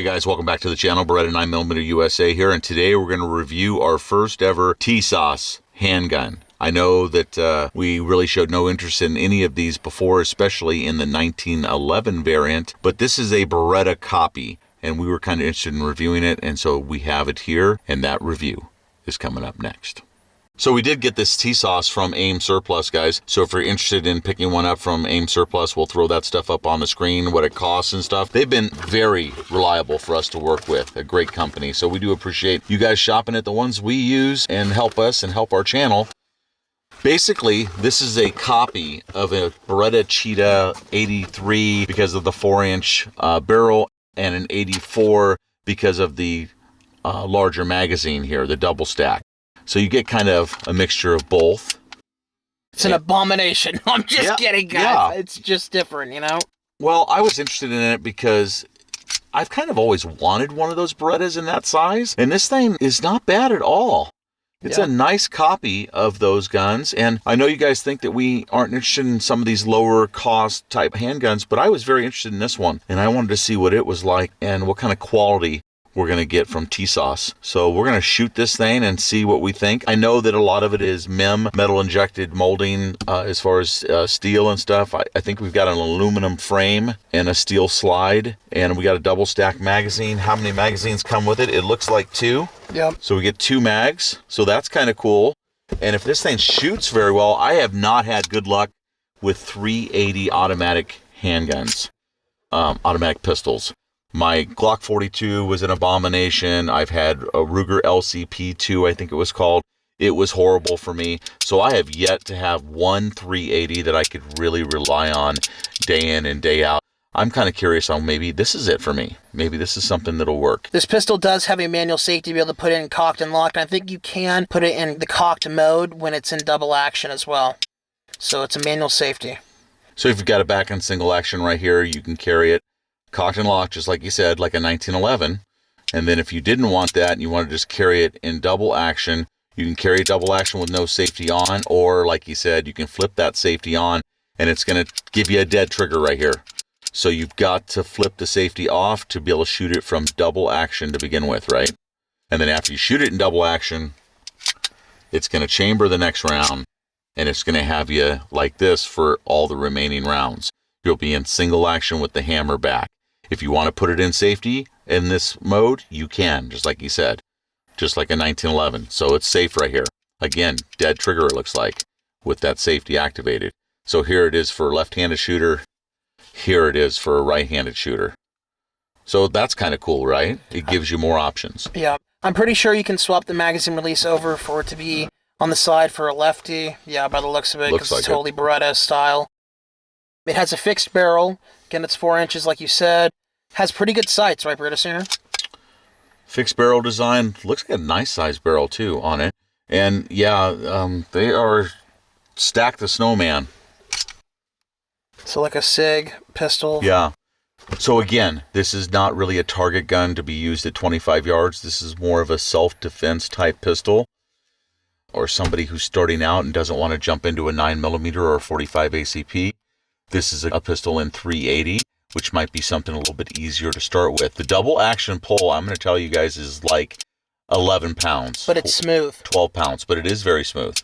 Hey guys, welcome back to the channel. Beretta 9mm USA here, and today we're going to review our first ever Tisas handgun. I know that we really showed no interest in any of these before, especially in the 1911 variant, but this is a Beretta copy, and we were kind of interested in reviewing it, and so we have it here, and that review is coming up next. So we did get this Tisas from AIM Surplus, guys. So if you're interested in picking one up from AIM Surplus, we'll throw that stuff up on the screen, what it costs and stuff. They've been very reliable for us to work with, a great company. So we do appreciate you guys shopping at the ones we use and help us and help our channel. Basically, this is a copy of a Beretta Cheetah 83 because of the 4-inch barrel, and an 84 because of the larger magazine here, the double stack. So you get kind of a mixture of both. It's an abomination. I'm just kidding, guys. Yeah. It's just different, you know? Well, I was interested in it because I've kind of always wanted one of those Berettas in that size. And this thing is not bad at all. It's a nice copy of those guns. And I know you guys think that we aren't interested in some of these lower cost type handguns, but I was very interested in this one. And I wanted to see what it was like and what kind of quality we're going to get from Tisas. So we're going to shoot this thing and see what we think. I know that a lot of it is MEM, metal injected molding, as far as steel and stuff. I think we've got an aluminum frame and a steel slide, and we got a double stack magazine. How many magazines come with it? It looks like 2. Yep. So we get 2 mags. So that's kind of cool. And if this thing shoots very well, I have not had good luck with 380 automatic handguns, automatic pistols. My Glock 42 was an abomination. I've had a Ruger LCP2, I think it was called. It was horrible for me. So I have yet to have one 380 that I could really rely on day in and day out. I'm kind of curious on maybe this is it for me. Maybe this is something that'll work. This pistol does have a manual safety to be able to put it in cocked and locked. I think you can put it in the cocked mode when it's in double action as well. So it's a manual safety. So if you've got it back in single action right here, you can carry it cocked and locked, just like you said, like a 1911. And then if you didn't want that and you want to just carry it in double action, you can carry double action with no safety on, or like you said, you can flip that safety on and it's going to give you a dead trigger right here. So you've got to flip the safety off to be able to shoot it from double action to begin with, right? And then after you shoot it in double action, it's going to chamber the next round, and it's going to have you like this for all the remaining rounds. You'll be in single action with the hammer back. If you want to put it in safety in this mode, you can, just like you said, just like a 1911. So it's safe right here. Again, dead trigger it looks like with that safety activated. So here it is for a left-handed shooter. Here it is for a right-handed shooter. So that's kind of cool, right? It gives you more options. Yeah. I'm pretty sure you can swap the magazine release over for it to be on the side for a lefty. Yeah, by the looks of it, because it's totally Beretta style. It has a fixed barrel. Again, it's 4 inches, like you said. Has pretty good sights, right, Beretta Singer? Fixed barrel design. Looks like a nice sized barrel, too, on it. And, yeah, they are Stack the Snowman. So like a SIG pistol. Yeah. So, again, this is not really a target gun to be used at 25 yards. This is more of a self-defense type pistol. Or somebody who's starting out and doesn't want to jump into a 9mm or a 45 ACP. This is a pistol in 380, which might be something a little bit easier to start with. The double action pull, I'm going to tell you guys, is like 11 pounds. But it's smooth. 12 pounds, but it is very smooth.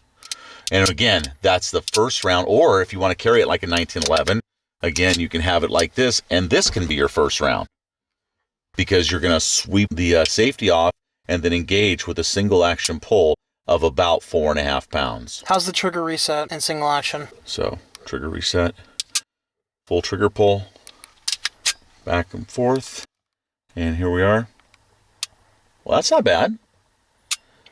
And again, that's the first round. Or if you want to carry it like a 1911, again, you can have it like this, and this can be your first round. Because you're going to sweep the safety off and then engage with a single action pull of about 4.5 pounds. How's the trigger reset in single action? So, trigger reset. Full trigger pull, back and forth, and here we are. Well, that's not bad.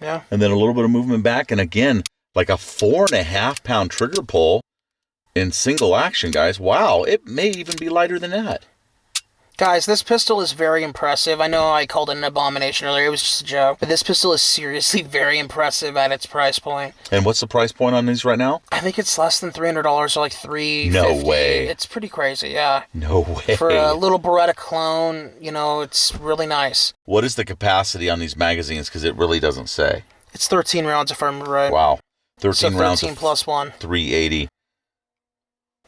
Yeah. And then a little bit of movement back, and again, like a 4.5 pound trigger pull in single action, guys. Wow, it may even be lighter than that. Guys, this pistol is very impressive. I know I called it an abomination earlier. It was just a joke. But this pistol is seriously very impressive at its price point. And what's the price point on these right now? I think it's less than $300, or like $350. No way. It's pretty crazy, yeah. No way. For a little Beretta clone, you know, it's really nice. What is the capacity on these magazines? Because it really doesn't say. It's 13 rounds if I remember right. Wow. 13 so rounds. 13 plus 1. 380.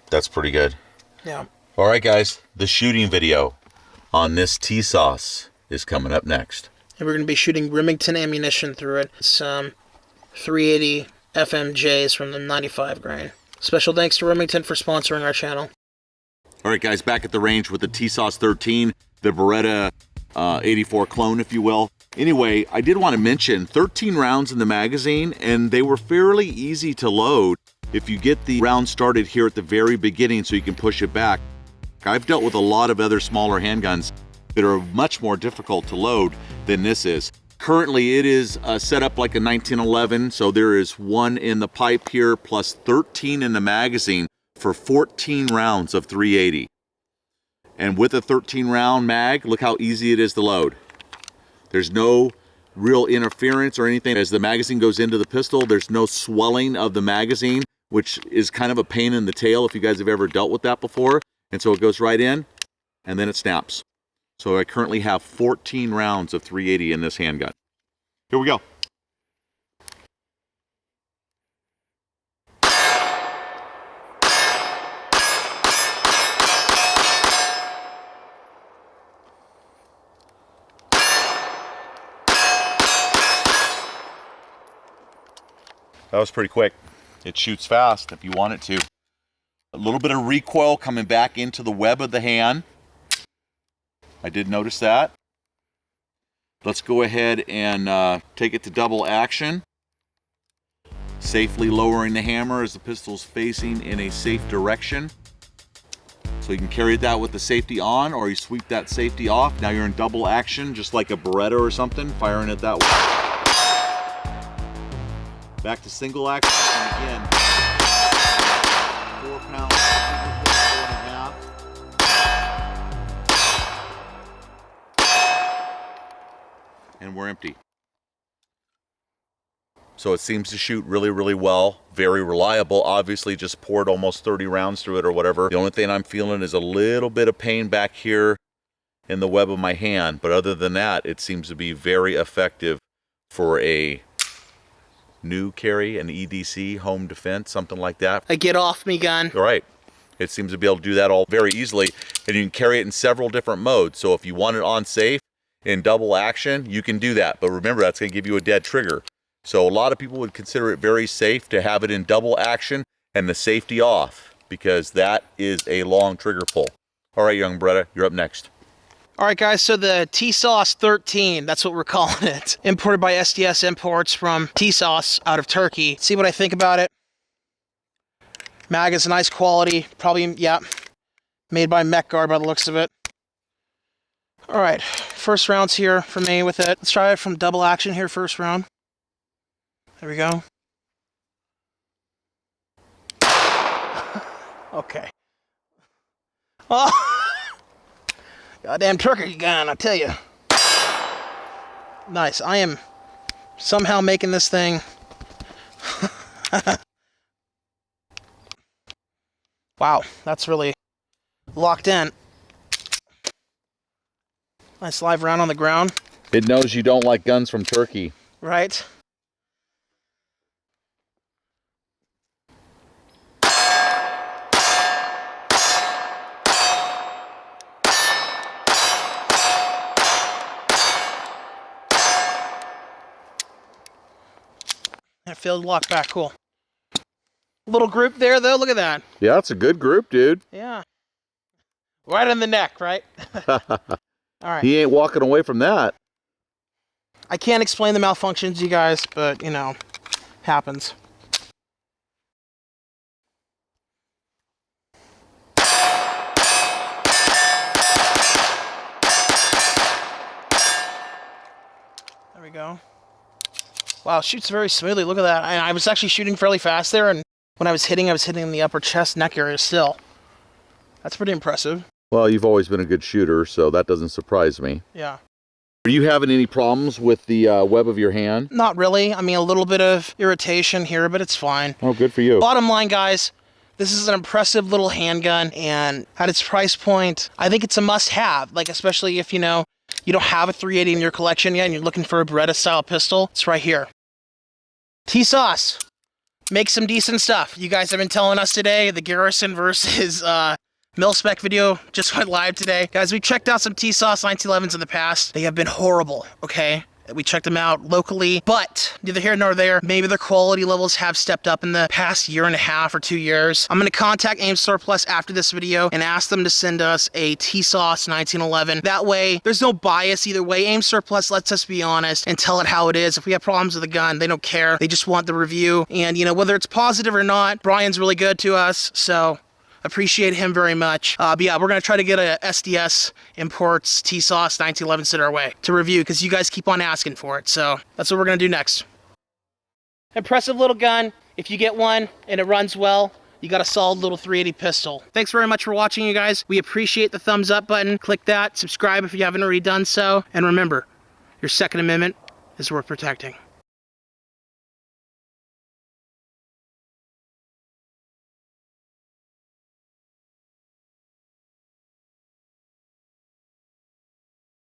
That's pretty good. Yeah. All right, guys. The shooting video. on this Tisas is coming up next. And we're going to be shooting Remington ammunition through it. It's 380 FMJs from the 95 grain. Special thanks to Remington for sponsoring our channel. All right, guys, back at the range with the Tisas 13, the Beretta 84 clone, if you will. Anyway, I did want to mention 13 rounds in the magazine, and they were fairly easy to load if you get the round started here at the very beginning so you can push it back. I've dealt with a lot of other smaller handguns that are much more difficult to load than this is. Currently, it is set up like a 1911, so there is 1 in the pipe here plus 13 in the magazine for 14 rounds of 380. And with a 13 round mag, look how easy it is to load. There's no real interference or anything. As the magazine goes into the pistol, there's no swelling of the magazine, which is kind of a pain in the tail if you guys have ever dealt with that before. And so it goes right in, and then it snaps. So I currently have 14 rounds of 380 in this handgun. Here we go. That was pretty quick. It shoots fast if you want it to. A little bit of recoil coming back into the web of the hand. I did notice that. Let's go ahead and take it to double action. Safely lowering the hammer as the pistol's facing in a safe direction. So you can carry that with the safety on, or you sweep that safety off. Now you're in double action, just like a Beretta or something, firing it that way. Back to single action, and again, 4 pounds, 4.5. And we're empty. So it seems to shoot really, really well, very reliable. Obviously just poured almost 30 rounds through it or whatever. The only thing I'm feeling is a little bit of pain back here in the web of my hand, but other than that, it seems to be very effective for a new carry, an EDC, home defense, something like that. A get off me gun. All right. It seems to be able to do that all very easily, and you can carry it in several different modes. So if you want it on safe in double action, you can do that. But remember, that's going to give you a dead trigger. So a lot of people would consider it very safe to have it in double action and the safety off, because that is a long trigger pull. All right, young Beretta, you're up next. All right, guys, so the Tisas 13, that's what we're calling it. Imported by SDS Imports from Tisas out of Turkey. See what I think about it. Mag is nice quality. Probably, yeah, made by MechGuard by the looks of it. All right, first round's here for me with it. Let's try it from double action here, first round. There we go. Okay. Oh! Goddamn turkey gun, I tell you. Nice. I am somehow making this thing. Wow, that's really locked in. Nice live round on the ground. It knows you don't like guns from Turkey. Right. That field lock back, cool. Little group there, though. Look at that. Yeah, it's a good group, dude. Yeah. Right in the neck, right? All right. He ain't walking away from that. I can't explain the malfunctions, you guys, but, you know, happens. There we go. Wow, shoots very smoothly. Look at that. I was actually shooting fairly fast there, and when I was hitting in the upper chest neck area still. That's pretty impressive. Well, you've always been a good shooter, so that doesn't surprise me. Yeah. Are you having any problems with the web of your hand? Not really. I mean, a little bit of irritation here, but it's fine. Oh, good for you. Bottom line, guys, this is an impressive little handgun, and at its price point, I think it's a must-have. Like, especially if, you know, you don't have a 380 in your collection yet and you're looking for a Beretta-style pistol, it's right here. Tisas, make some decent stuff. You guys have been telling us today the Garrison versus Mil-spec video just went live today. Guys, we checked out some Tisas 1911s in the past. They have been horrible, okay? We checked them out locally, but neither here nor there. Maybe their quality levels have stepped up in the past year and a half or 2 years. I'm going to contact Aim Surplus after this video and ask them to send us a Tisas 1911. That way, there's no bias either way. Aim Surplus lets us be honest and tell it how it is. If we have problems with the gun, they don't care. They just want the review. And, you know, whether it's positive or not, Brian's really good to us, so appreciate him very much. But yeah, we're going to try to get a SDS Imports Tisas 1911 sent our way to review because you guys keep on asking for it. So that's what we're going to do next. Impressive little gun. If you get one and it runs well, you got a solid little 380 pistol. Thanks very much for watching, you guys. We appreciate the thumbs up button. Click that. Subscribe if you haven't already done so. And remember, your Second Amendment is worth protecting.